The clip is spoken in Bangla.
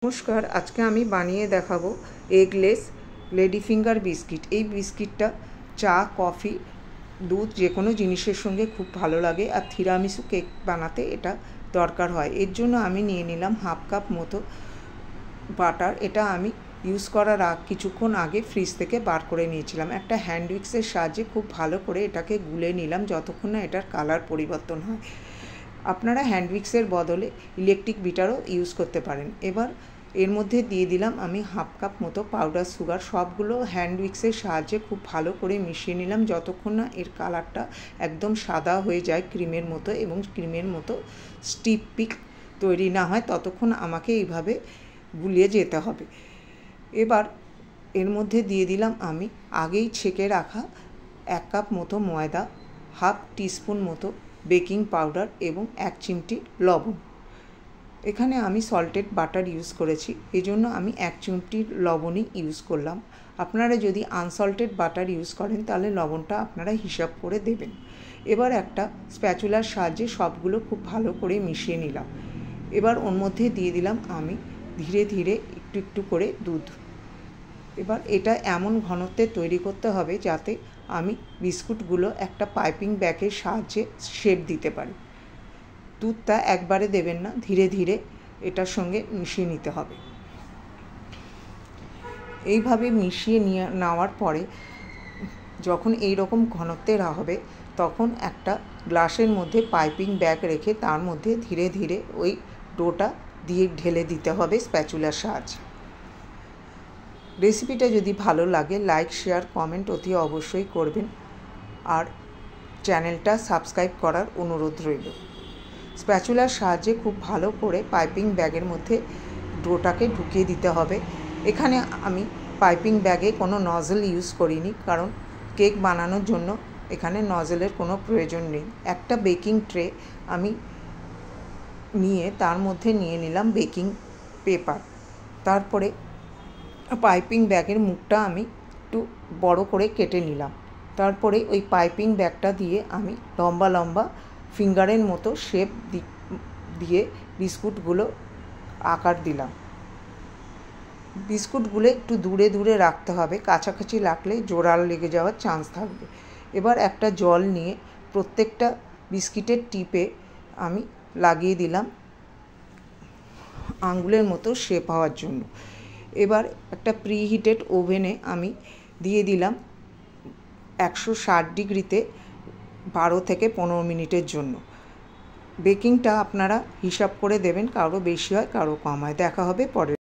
নমস্কার, আজকে আমি বানিয়ে দেখাবো এগলেস লেডি ফিঙ্গার বিস্কিট। এই বিস্কিটটা চা, কফি, দুধ যে কোনো জিনিসের সঙ্গে খুব ভালো লাগে। আর থিরামিসু কেক বানাতে এটা দরকার হয়। এর জন্য আমি নিয়ে নিলাম হাফ কাপ মতো বাটার। এটা আমি ইউজ করার কিছুক্ষণ আগে ফ্রিজ থেকে বার করে নিয়েছিলাম। একটা হ্যান্ড উইক্সের সাহায্যে খুব ভালো করে এটাকে গুলে নিলাম যতক্ষণ না এটার কালার পরিবর্তন হয়। আপনারা হ্যান্ড উইক্সের বদলে ইলেকট্রিক বিটারও ইউজ করতে পারেন। এবার এর মধ্যে দিয়ে দিলাম আমি হাফ কাপ মতো পাউডার সুগার। সবগুলো হ্যান্ড উইক্সের সাহায্যে খুব ভালো করে মিশিয়ে নিলাম যতক্ষণ না এর কালারটা একদম সাদা হয়ে যায় ক্রিমের মতো, এবং ক্রিমের মতো স্টিপ পিক তৈরি না হয় ততক্ষণ আমাকে এইভাবে গুলিয়ে যেতে হবে। এবার এর মধ্যে দিয়ে দিলাম আমি আগেই ছেঁকে রাখা 1 কাপ মতো ময়দা, হাফ টিস্পুন মতো বেকিং পাউডার এবং 1 চিমটি লবণ। এখানে আমি সল্টেড বাটার ইউজ করেছি, এই জন্য আমি 1 চিমটি লবণই ইউজ করলাম। আপনারা যদি আনসল্টেড বাটার ইউজ করেন তাহলে লবণটা আপনারা হিসাব করে দেবেন। এবার একটা স্প্যাচুলার সাহায্যে সবগুলো খুব ভালো করে মিশিয়ে নিলাম। এবার ওর মধ্যে দিয়ে দিলাম আমি ধীরে ধীরে একটু একটু করে দুধ। এবার এটা এমন ঘনত্বে তৈরি করতে হবে যাতে আমি বিস্কুটগুলো একটা পাইপিং ব্যাগের সাহায্যে শেপ দিতে পারি। দুধটা একবারে দেবেন না, ধীরে ধীরে এটার সঙ্গে মিশিয়ে নিতে হবে। এইভাবে মিশিয়ে নেওয়ার পরে যখন এই রকম ঘনত্বের হবে তখন একটা গ্লাসের মধ্যে পাইপিং ব্যাগ রেখে তার মধ্যে ধীরে ধীরে ওই ডোটা দিয়ে ঢেলে দিতে হবে স্প্যাচুলার সাহায্যে। রেসিপিটা যদি ভালো লাগে লাইক, শেয়ার, কমেন্ট অতি অবশ্যই করবেন, আর চ্যানেলটা সাবস্ক্রাইব করার অনুরোধ রইল। স্প্যাচুলার সাহায্যে খুব ভালো করে পাইপিং ব্যাগের মধ্যে ডোটাকে ঢুকিয়ে দিতে হবে। এখানে আমি পাইপিং ব্যাগে কোনো নজল ইউজ করিনি, কারণ কেক বানানোর জন্য এখানে নজলের কোনো প্রয়োজন নেই। একটা বেকিং ট্রে আমি নিয়ে তার মধ্যে নিয়ে নিলাম বেকিং পেপার। তারপরে পাইপিং ব্যাগের মুখটা আমি একটু বড় করে কেটে নিলাম। তারপরে ওই পাইপিং ব্যাগটা দিয়ে আমি লম্বা লম্বা ফিঙ্গারের মতো শেপ দিয়ে বিস্কুটগুলো আকার দিলাম। বিস্কুটগুলো একটু দূরে দূরে রাখতে হবে, কাছাকাছি রাখলে জোড়া লেগে যাওয়ার চান্স থাকবে। এবার একটা জল নিয়ে প্রত্যেকটা বিস্কিটের টিপে আমি লাগিয়ে দিলাম আঙ্গুলের মতো শেপ হওয়ার জন্য। এবার একটা প্রিহিটেড ওভেনে আমি দিয়ে দিলাম 160 ডিগ্রিতে 12 থেকে 15 মিনিটের জন্য। বেকিংটা আপনারা হিসাব করে দেবেন, কারো বেশি হয় কারো কম হয়। দেখা হবে পরে।